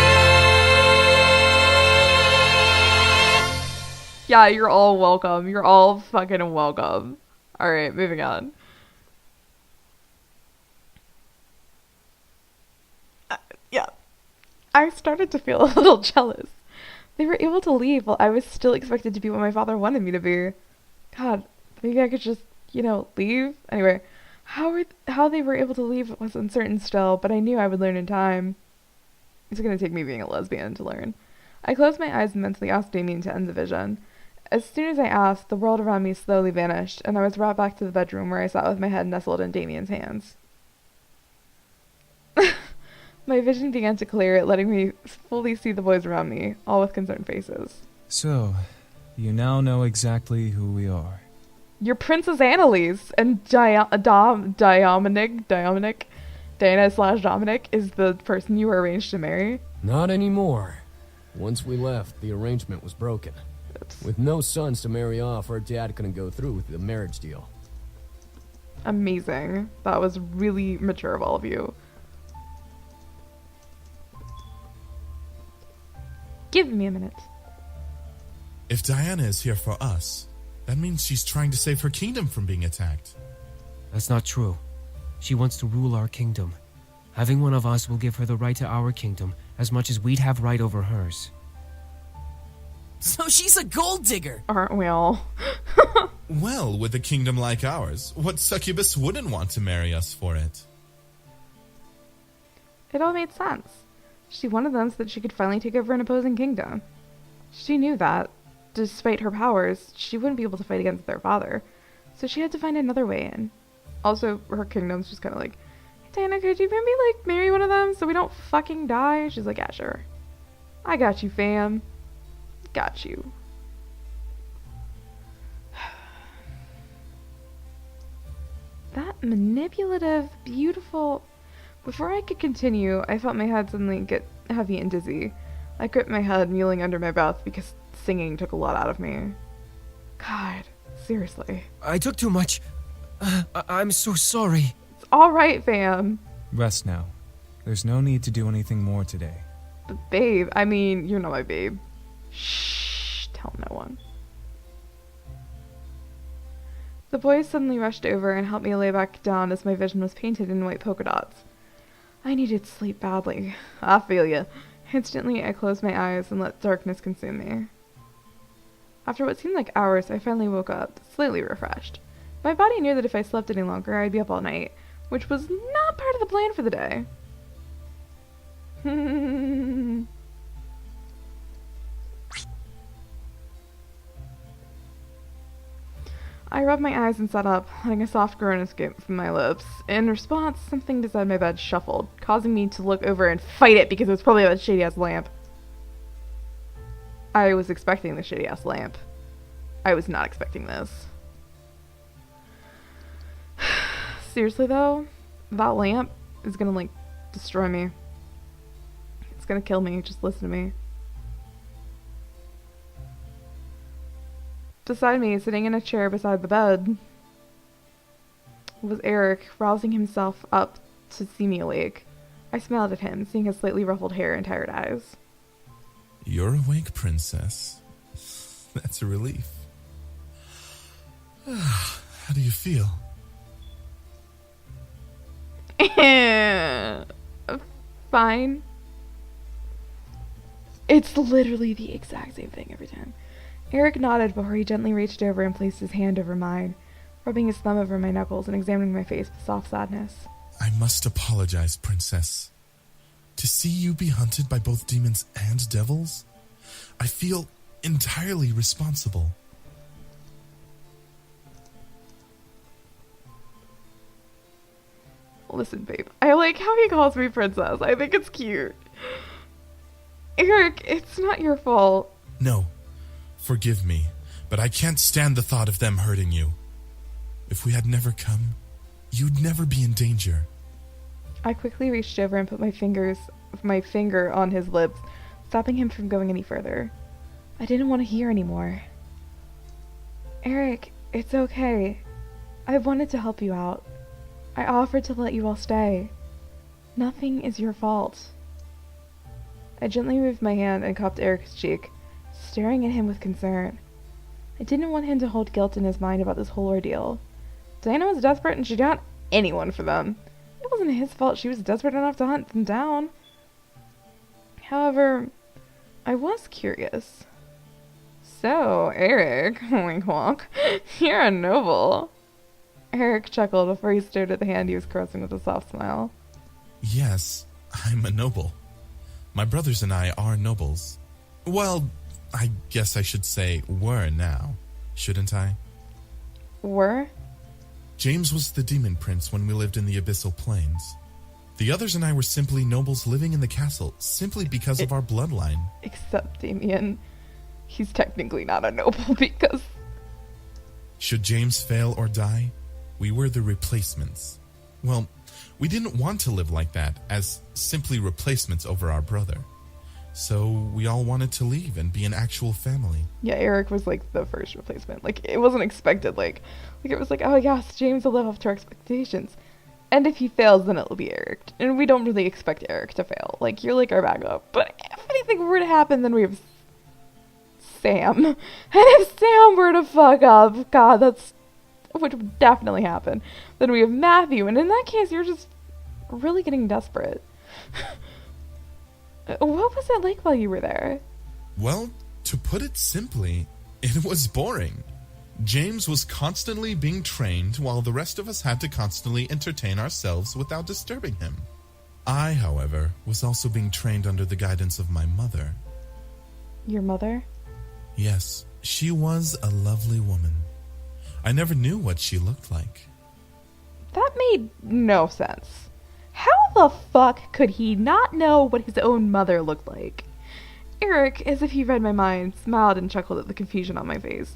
Yeah, you're all welcome. You're all fucking welcome. Alright, moving on. Yeah. I started to feel a little jealous. They were able to leave while I was still expected to be what my father wanted me to be. God, maybe I could just, leave? Anyway, how they were able to leave was uncertain still, but I knew I would learn in time. It's gonna take me being a lesbian to learn. I closed my eyes and mentally asked Damien to end the vision. As soon as I asked, the world around me slowly vanished, and I was brought back to the bedroom where I sat with my head nestled in Damien's hands. My vision began to clear, letting me fully see the boys around me, all with concerned faces. So, you now know exactly who we are. You're Princess Annalise, and Diana/Dominic is the person you were arranged to marry? Not anymore. Once we left, the arrangement was broken. Oops. With no sons to marry off, our dad couldn't go through with the marriage deal. Amazing. That was really mature of all of you. Give me a minute. If Diana is here for us, that means she's trying to save her kingdom from being attacked. That's not true. She wants to rule our kingdom. Having one of us will give her the right to our kingdom as much as we'd have right over hers. So she's a gold digger. Aren't we all? Well, with a kingdom like ours, what succubus wouldn't want to marry us for it? It all made sense. She wanted them so that she could finally take over an opposing kingdom. She knew that. despite her powers, she wouldn't be able to fight against their father. So she had to find another way in. Also, her kingdom's just kind of like, hey, Diana, could you maybe, like, marry one of them so we don't fucking die? She's like, yeah, sure. I got you, fam. Got you. That manipulative, beautiful... Before I could continue, I felt my head suddenly get heavy and dizzy. I gripped my head, kneeling under my breath because singing took a lot out of me. God, seriously. I took too much. I'm so sorry. It's alright, fam. Rest now. There's no need to do anything more today. But babe, I mean, you're not my babe. Shh, tell no one. The boys suddenly rushed over and helped me lay back down as my vision was painted in white polka dots. I needed sleep badly. I feel ya. Instantly, I closed my eyes and let darkness consume me. After what seemed like hours, I finally woke up, slightly refreshed. My body knew that if I slept any longer, I'd be up all night, which was not part of the plan for the day. I rubbed my eyes and sat up, letting a soft groan escape from my lips. In response, something beside my bed shuffled, causing me to look over and fight it because it was probably that shady-ass lamp. I was expecting the shady-ass lamp. I was not expecting this. Seriously, though, that lamp is gonna, like, destroy me. It's gonna kill me. Just listen to me. Beside me, sitting in a chair beside the bed, was Eric, rousing himself up to see me awake. I smiled at him, seeing his slightly ruffled hair and tired eyes. You're awake, princess. That's a relief. How do you feel? Fine. It's literally the exact same thing every time. Eric nodded before he gently reached over and placed his hand over mine, rubbing his thumb over my knuckles and examining my face with soft sadness. I must apologize, princess. To see you be hunted by both demons and devils, I feel entirely responsible. Listen, babe, I like how he calls me princess. I think it's cute. Eric, it's not your fault. No, forgive me, but I can't stand the thought of them hurting you. If we had never come, you'd never be in danger. I quickly reached over and put my finger on his lips, stopping him from going any further. I didn't want to hear anymore. Eric, it's okay. I wanted to help you out. I offered to let you all stay. Nothing is your fault. I gently moved my hand and cupped Eric's cheek, staring at him with concern. I didn't want him to hold guilt in his mind about this whole ordeal. Diana was desperate and she'd hunt anyone for them. It wasn't his fault she was desperate enough to hunt them down. However, I was curious. So, Eric, wink wonk, you're a noble. Eric chuckled before he stared at the hand he was caressing with a soft smile. Yes, I'm a noble. My brothers and I are nobles. Well, I guess I should say were now, shouldn't I? Were? James was the demon prince when we lived in the abyssal plains. The others and I were simply nobles living in the castle, simply because of our bloodline. Except Damien. He's technically not a noble because... Should James fail or die, we were the replacements. Well, we didn't want to live like that, as simply replacements over our brother. So we all wanted to leave and be an actual family. Yeah, Eric was like the first replacement. Like, it wasn't expected. Like it was like, oh yes, James will live up to our expectations. And if he fails, then it'll be Eric. And we don't really expect Eric to fail. Like, you're like our backup. But if anything were to happen, then we have Sam. And if Sam were to fuck up, God, which would definitely happen, then we have Matthew. And in that case, you're just really getting desperate. What was it like while you were there? Well, to put it simply, it was boring. James was constantly being trained while the rest of us had to constantly entertain ourselves without disturbing him. I, however, was also being trained under the guidance of my mother. Your mother? Yes, She was a lovely woman. I never knew what she looked like. That made no sense. How the fuck could he not know what his own mother looked like? Eric, as if he read my mind, smiled and chuckled at the confusion on my face.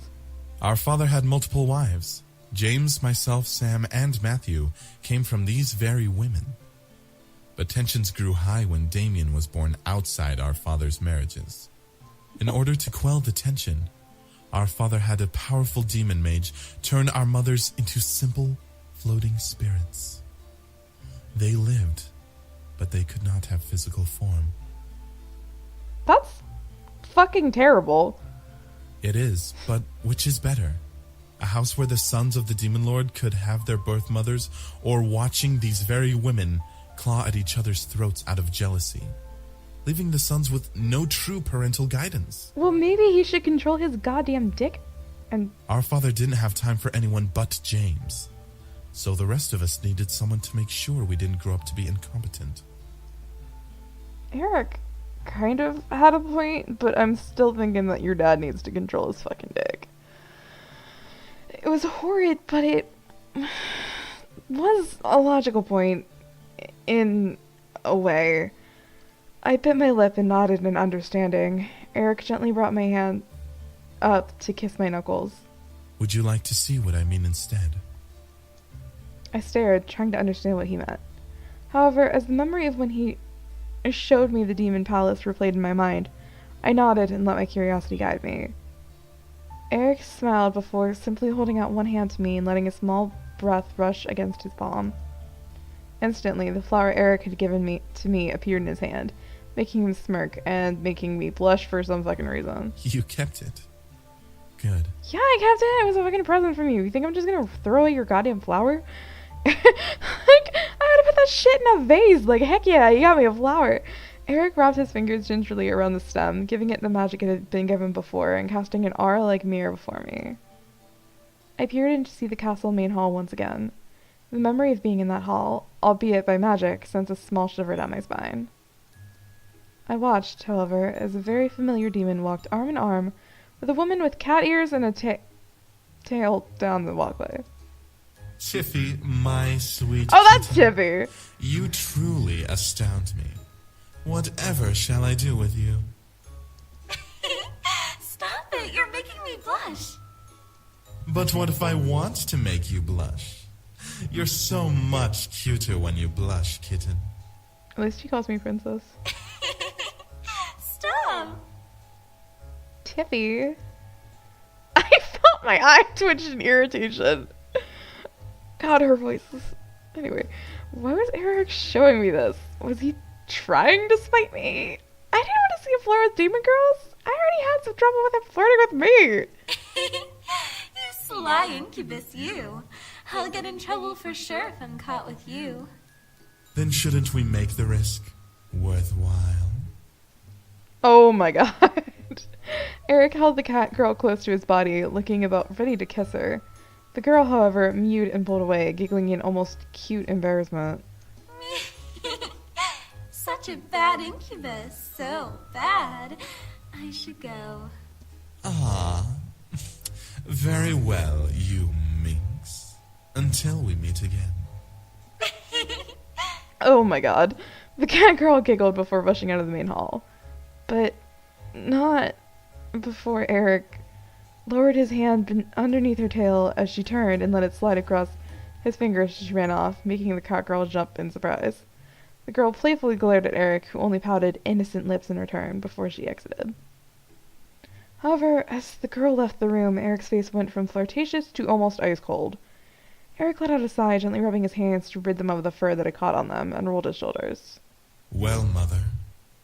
Our father had multiple wives. James, myself, Sam, and Matthew came from these very women. But tensions grew high when Damien was born outside our father's marriages. In order to quell the tension, our father had a powerful demon mage turn our mothers into simple, floating spirits. They lived, but they could not have physical form. That's fucking terrible. It is, but which is better? A house where the sons of the Demon Lord could have their birth mothers, or watching these very women claw at each other's throats out of jealousy, leaving the sons with no true parental guidance? Well, maybe he should control his goddamn dick and... Our father didn't have time for anyone but James, so the rest of us needed someone to make sure we didn't grow up to be incompetent. Eric kind of had a point, but I'm still thinking that your dad needs to control his fucking dick. It was horrid, but it was a logical point in a way. I bit my lip and nodded in understanding. Eric gently brought my hand up to kiss my knuckles. Would you like to see what I mean instead? I stared, trying to understand what he meant. However, as the memory of when he showed me the demon palace replayed in my mind, I nodded and let my curiosity guide me. Eric smiled before simply holding out one hand to me and letting a small breath rush against his palm. Instantly, the flower Eric had given to me appeared in his hand, making him smirk and making me blush for some fucking reason. You kept it. Good. Yeah, I kept it. It was a fucking present from you. You think I'm just gonna throw away your goddamn flower? Like, I had to put that shit in a vase. Like, heck yeah, you got me a flower. Eric wrapped his fingers gingerly around the stem, giving it the magic it had been given before, and casting an aura-like mirror before me. I peered in to see the castle main hall once again. The memory of being in that hall, albeit by magic, sent a small shiver down my spine. I watched, however, as a very familiar demon walked arm in arm with a woman with cat ears and a tail down the walkway. Tiffy, my sweet... Oh, that's Tiffy! You truly astound me. Whatever shall I do with you? Stop it, you're making me blush. But what if I want to make you blush? You're so much cuter when you blush, kitten. At least he calls me princess. Stop. Tiffy. I felt my eye twitch in irritation. God, her voice is... Anyway, why was Eric showing me this? Was he trying to spite me? I didn't want to see a flirt with demon girls. I already had some trouble with him flirting with me. You sly incubus, you. I'll get in trouble for sure if I'm caught with you. Then shouldn't we make the risk worthwhile? Oh my god. Eric held the cat girl close to his body, looking about ready to kiss her. The girl, however, mewed and pulled away, giggling in almost cute embarrassment. Such a bad incubus. So bad. I should go. Ah. Very well, you minx. Until we meet again. Oh my god. The cat girl giggled before rushing out of the main hall. But not before Eric lowered his hand underneath her tail as she turned and let it slide across his fingers as she ran off, making the cat girl jump in surprise. The girl playfully glared at Eric, who only pouted innocent lips in return before she exited. However, as the girl left the room, Eric's face went from flirtatious to almost ice cold. Eric let out a sigh, gently rubbing his hands to rid them of the fur that had caught on them, and rolled his shoulders. Well, mother,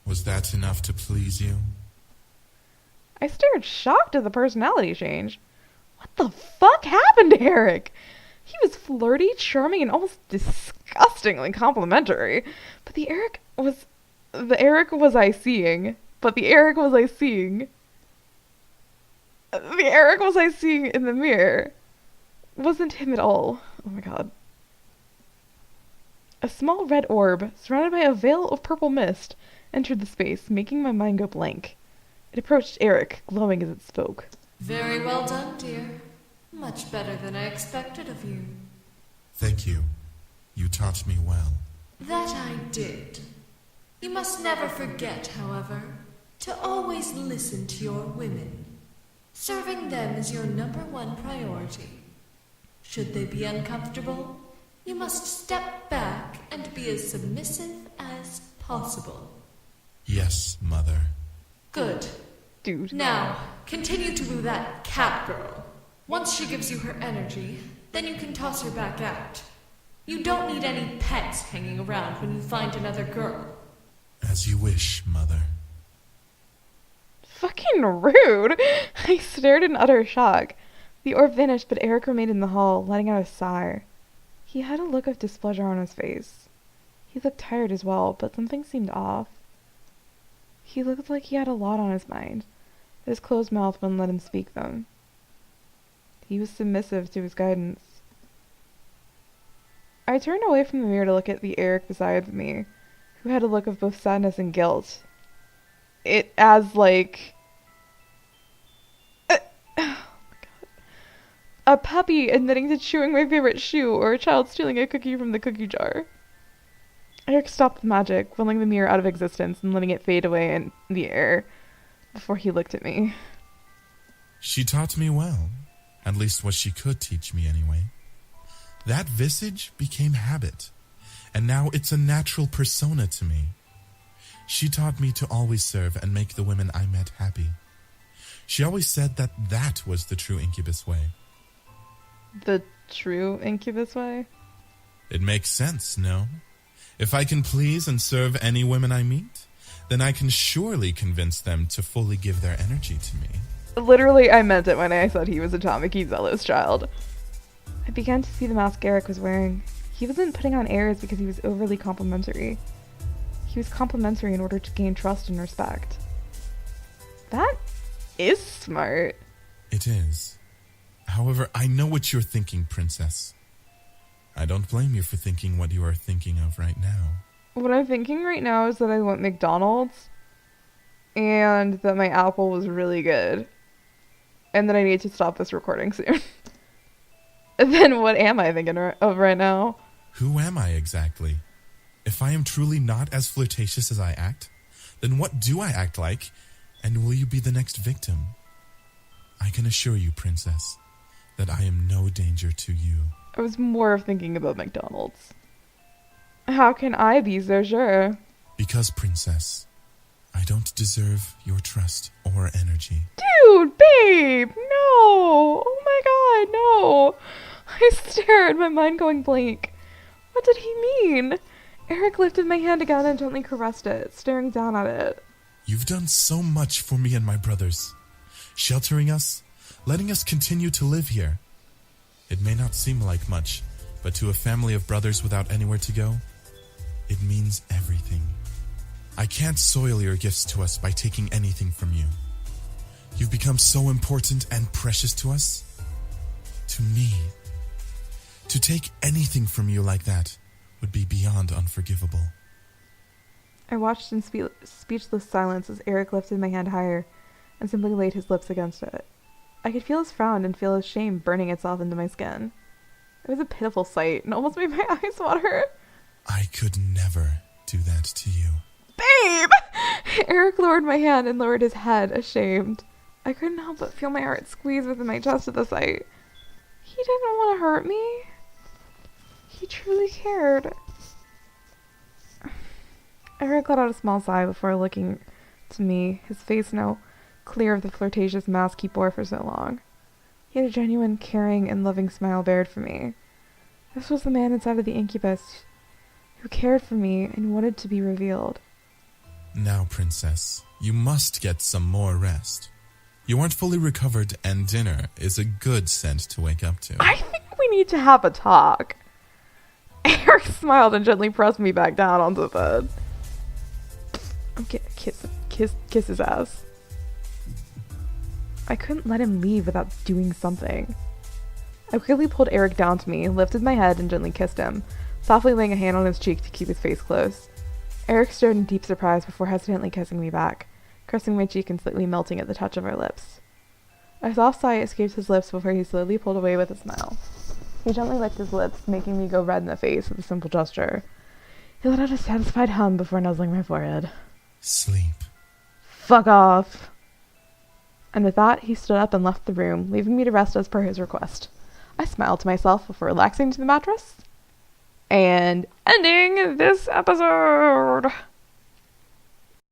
was that enough to please you? I stared shocked at the personality change. What the fuck happened to Eric? He was flirty, charming, and almost disgustingly complimentary. But the Eric was I seeing in the mirror wasn't him at all. Oh my god. A small red orb, surrounded by a veil of purple mist, entered the space, making my mind go blank. It approached Eric, glowing as it spoke. Very well done, dear. Much better than I expected of you. Thank you. You taught me well. That I did. You must never forget, however, to always listen to your women. Serving them is your #1 priority. Should they be uncomfortable, you must step back and be as submissive as possible. Yes, Mother. Good. Dude. Now, continue to woo that cat girl. Once she gives you her energy, then you can toss her back out. You don't need any pets hanging around when you find another girl. As you wish, Mother. Fucking rude. I stared in utter shock. The orb vanished, but Eric remained in the hall, letting out a sigh. He had a look of displeasure on his face. He looked tired as well, but something seemed off. He looked like he had a lot on his mind. His closed mouth wouldn't let him speak them. He was submissive to his guidance. I turned away from the mirror to look at the Eric beside me, who had a look of both sadness and guilt. Oh my god. A puppy admitting to chewing my favorite shoe, or a child stealing a cookie from the cookie jar. Eric stopped the magic, willing the mirror out of existence and letting it fade away in the air before he looked at me. She taught me well. At least what she could teach me anyway. That visage became habit, and now it's a natural persona to me. She taught me to always serve and make the women I met happy. She always said that was the true incubus way. The true incubus way? It makes sense, no? If I can please and serve any women I meet, then I can surely convince them to fully give their energy to me. Literally, I meant it when I said he was a Tamaki Zealous child. I began to see the mask Eric was wearing. He wasn't putting on airs because he was overly complimentary. He was complimentary in order to gain trust and respect. That is smart. It is. However, I know what you're thinking, Princess. I don't blame you for thinking what you are thinking of right now. What I'm thinking right now is that I want McDonald's and that my apple was really good. And that I need to stop this recording soon. Then what am I thinking of right now? Who am I exactly? If I am truly not as flirtatious as I act, then what do I act like, and will you be the next victim? I can assure you, Princess, that I am no danger to you. I was more thinking about McDonald's. How can I be so sure? Because, Princess, I don't deserve your trust or energy. Dude, babe, no! Oh my god, no! I stared, my mind going blank. What did he mean? Eric lifted my hand again and gently caressed it, staring down at it. You've done so much for me and my brothers, sheltering us, letting us continue to live here. It may not seem like much, but to a family of brothers without anywhere to go, it means everything. I can't soil your gifts to us by taking anything from you. You've become so important and precious to us. To me. To take anything from you like that would be beyond unforgivable. I watched in speechless silence as Eric lifted my hand higher and simply laid his lips against it. I could feel his frown and feel his shame burning itself into my skin. It was a pitiful sight and almost made my eyes water. I could never do that to you. Babe! Eric lowered my hand and lowered his head, ashamed. I couldn't help but feel my heart squeeze within my chest at the sight. He didn't want to hurt me. He truly cared. Eric let out a small sigh before looking to me, his face now clear of the flirtatious mask he bore for so long. He had a genuine, caring, and loving smile bared for me. This was the man inside of the incubus who cared for me and wanted to be revealed. Now, Princess, you must get some more rest. You aren't fully recovered, and dinner is a good scent to wake up to. I think we need to have a talk. Eric smiled and gently pressed me back down onto the bed. Okay, kiss his ass. I couldn't let him leave without doing something. I quickly pulled Eric down to me, lifted my head, and gently kissed him, softly laying a hand on his cheek to keep his face close. Eric stared in deep surprise before hesitantly kissing me back, caressing my cheek and slightly melting at the touch of our lips. A soft sigh escaped his lips before he slowly pulled away with a smile. He gently licked his lips, making me go red in the face with a simple gesture. He let out a satisfied hum before nuzzling my forehead. Sleep. Fuck off. And with that, he stood up and left the room, leaving me to rest as per his request. I smiled to myself before relaxing to the mattress and ending this episode.